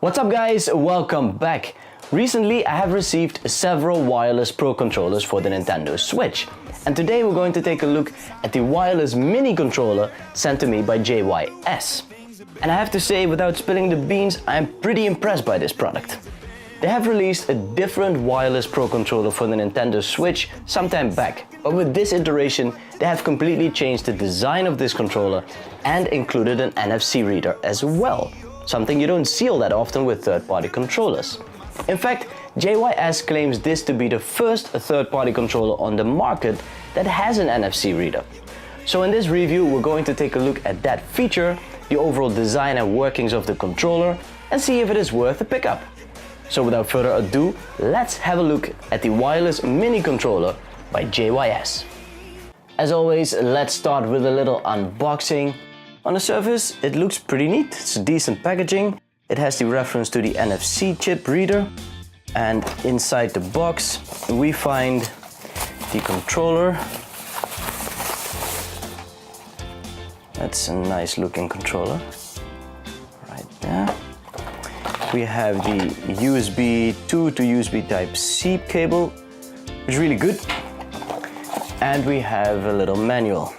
What's up guys, welcome back. Recently I have received several wireless Pro controllers for the Nintendo Switch. And today we're going to take a look at the wireless mini controller sent to me by JYS. And I have to say, without spilling the beans, I'm pretty impressed by this product. They have released a different wireless Pro controller for the Nintendo Switch some time back. But with this iteration, they have completely changed the design of this controller and included an NFC reader as well. Something you don't see all that often with third-party controllers. In fact, JYS claims this to be the first third-party controller on the market that has an NFC reader. So in this review, we're going to take a look at that feature, the overall design and workings of the controller, and see if it is worth a pickup. So without further ado, let's have a look at the wireless mini controller by JYS. As always, let's start with a little unboxing. On the surface, it looks pretty neat. It's decent packaging. It has the reference to the NFC chip reader. And inside the box, we find the controller. That's a nice looking controller. Right there. We have the USB 2 to USB Type-C cable, which is really good. And we have a little manual.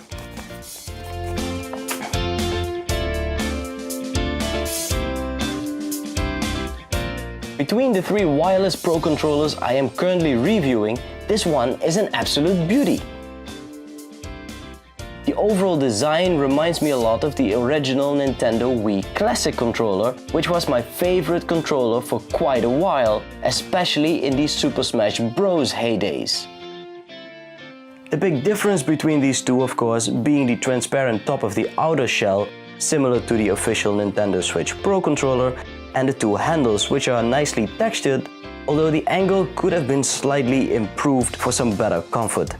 Between the three wireless Pro controllers I am currently reviewing, this one is an absolute beauty. The overall design reminds me a lot of the original Nintendo Wii Classic controller, which was my favorite controller for quite a while, especially in the Super Smash Bros. Heydays. The big difference between these two, of course, being the transparent top of the outer shell, similar to the official Nintendo Switch Pro controller, and the two handles, which are nicely textured, although the angle could have been slightly improved for some better comfort.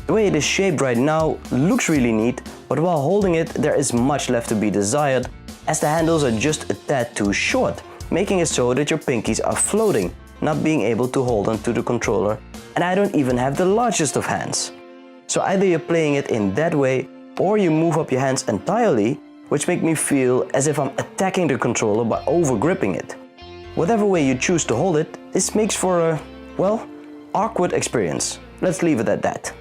The way it is shaped right now looks really neat, but while holding it there is much left to be desired, as the handles are just a tad too short, making it so that your pinkies are floating, not being able to hold onto the controller, and I don't even have the largest of hands. So either you're playing it in that way, or you move up your hands entirely, which make me feel as if I'm attacking the controller by over-gripping it. Whatever way you choose to hold it, this makes for a, well, awkward experience. Let's leave it at that.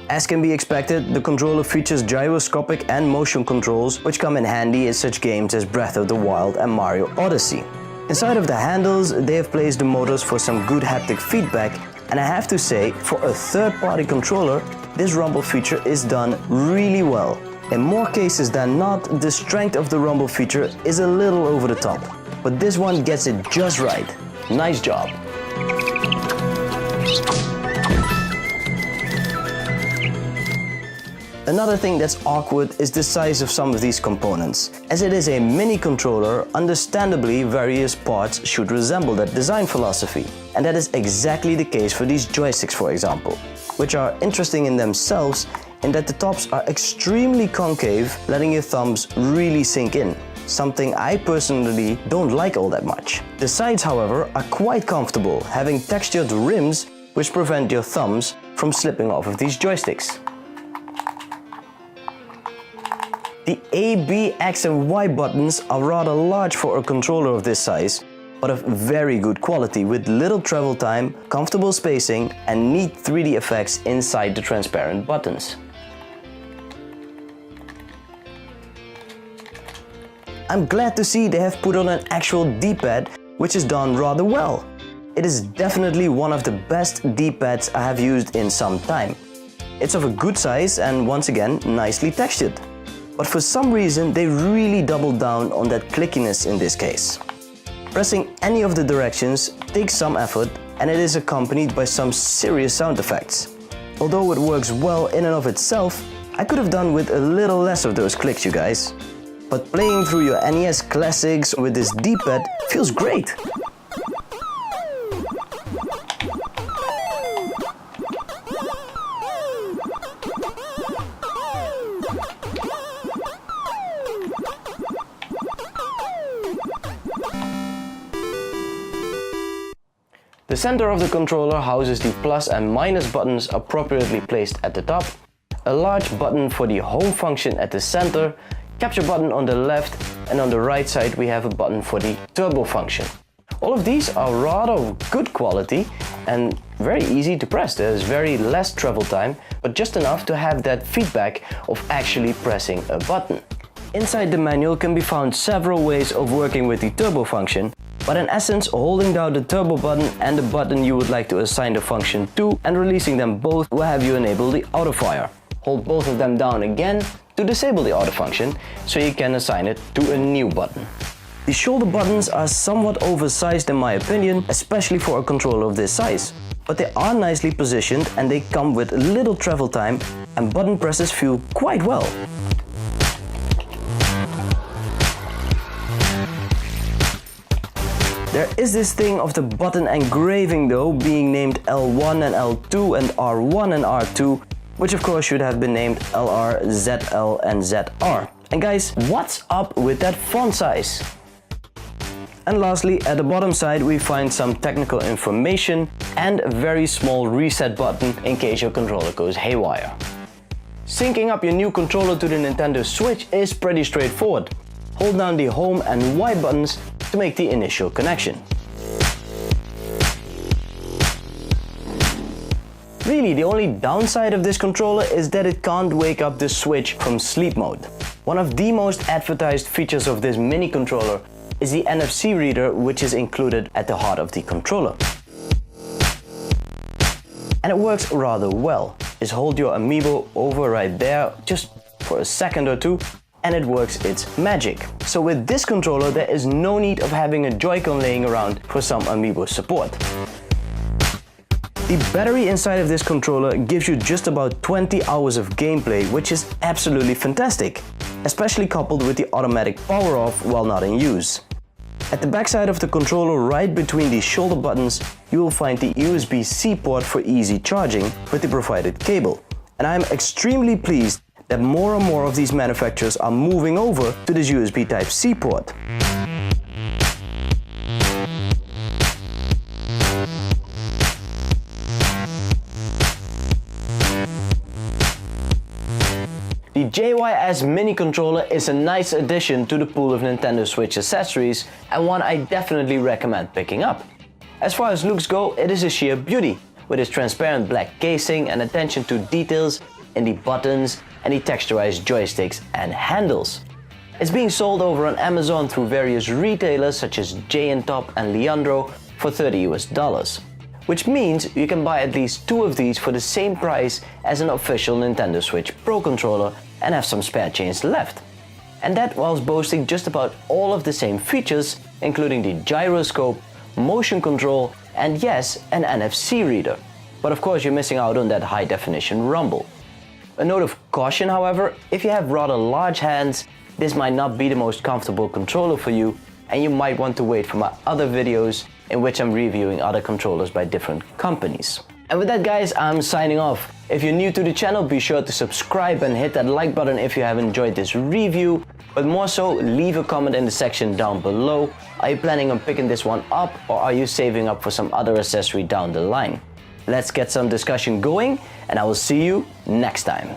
As can be expected, the controller features gyroscopic and motion controls, which come in handy in such games as Breath of the Wild and Mario Odyssey. Inside of the handles, they have placed the motors for some good haptic feedback, and I have to say, for a third-party controller, this rumble feature is done really well. In more cases than not, the strength of the rumble feature is a little over the top, but this one gets it just right. Nice job! Another thing that's awkward is the size of some of these components. As it is a mini controller, understandably various parts should resemble that design philosophy. And that is exactly the case for these joysticks, for example, which are interesting in themselves in that the tops are extremely concave, letting your thumbs really sink in, something I personally don't like all that much. The sides, however, are quite comfortable, having textured rims which prevent your thumbs from slipping off of these joysticks. The A, B, X and Y buttons are rather large for a controller of this size, but of very good quality with little travel time, comfortable spacing and neat 3D effects inside the transparent buttons. I'm glad to see they have put on an actual D-pad, which is done rather well. It is definitely one of the best D-pads I have used in some time. It's of a good size and once again nicely textured. But for some reason they really doubled down on that clickiness in this case. Pressing any of the directions takes some effort and it is accompanied by some serious sound effects. Although it works well in and of itself, I could have done with a little less of those clicks, you guys. But playing through your NES classics with this D-pad feels great. The center of the controller houses the plus and minus buttons appropriately placed at the top, a large button for the home function at the center, capture button on the left, and on the right side we have a button for the turbo function. All of these are rather good quality and very easy to press. There's very less travel time, but just enough to have that feedback of actually pressing a button. Inside the manual can be found several ways of working with the turbo function, but in essence holding down the turbo button and the button you would like to assign the function to and releasing them both will have you enable the auto fire. Hold both of them down again to disable the auto function so you can assign it to a new button. The shoulder buttons are somewhat oversized in my opinion, especially for a controller of this size. But they are nicely positioned and they come with little travel time and button presses feel quite well. There is this thing of the button engraving though, being named L1 and L2 and R1 and R2, which of course should have been named LR, ZL and ZR. And guys, what's up with that font size? And lastly, at the bottom side we find some technical information and a very small reset button in case your controller goes haywire. Syncing up your new controller to the Nintendo Switch is pretty straightforward. Hold down the home and Y buttons to make the initial connection. Really, the only downside of this controller is that it can't wake up the Switch from sleep mode. One of the most advertised features of this mini controller is the NFC reader, which is included at the heart of the controller. And it works rather well. Just hold your amiibo over right there just for a second or two and it works its magic. So with this controller there is no need of having a Joy-Con laying around for some amiibo support. The battery inside of this controller gives you just about 20 hours of gameplay, which is absolutely fantastic, especially coupled with the automatic power off while not in use. At the backside of the controller, right between the shoulder buttons, you will find the USB-C port for easy charging with the provided cable. And I'm extremely pleased that more and more of these manufacturers are moving over to this USB Type-C port. The JYS Mini Controller is a nice addition to the pool of Nintendo Switch accessories and one I definitely recommend picking up. As far as looks go, it is a sheer beauty, with its transparent black casing and attention to details in the buttons and the texturized joysticks and handles. It's being sold over on Amazon through various retailers such as J&Top and Leandro for $30 US, which means you can buy at least two of these for the same price as an official Nintendo Switch Pro controller and have some spare change left. And that whilst boasting just about all of the same features, including the gyroscope, motion control, and yes, an NFC reader. But of course you're missing out on that high definition rumble. A note of caution, however, if you have rather large hands, this might not be the most comfortable controller for you, and you might want to wait for my other videos in which I'm reviewing other controllers by different companies. And with that guys, I'm signing off. If you're new to the channel, be sure to subscribe and hit that like button if you have enjoyed this review. But more so, leave a comment in the section down below. Are you planning on picking this one up or are you saving up for some other accessory down the line? Let's get some discussion going and I will see you next time.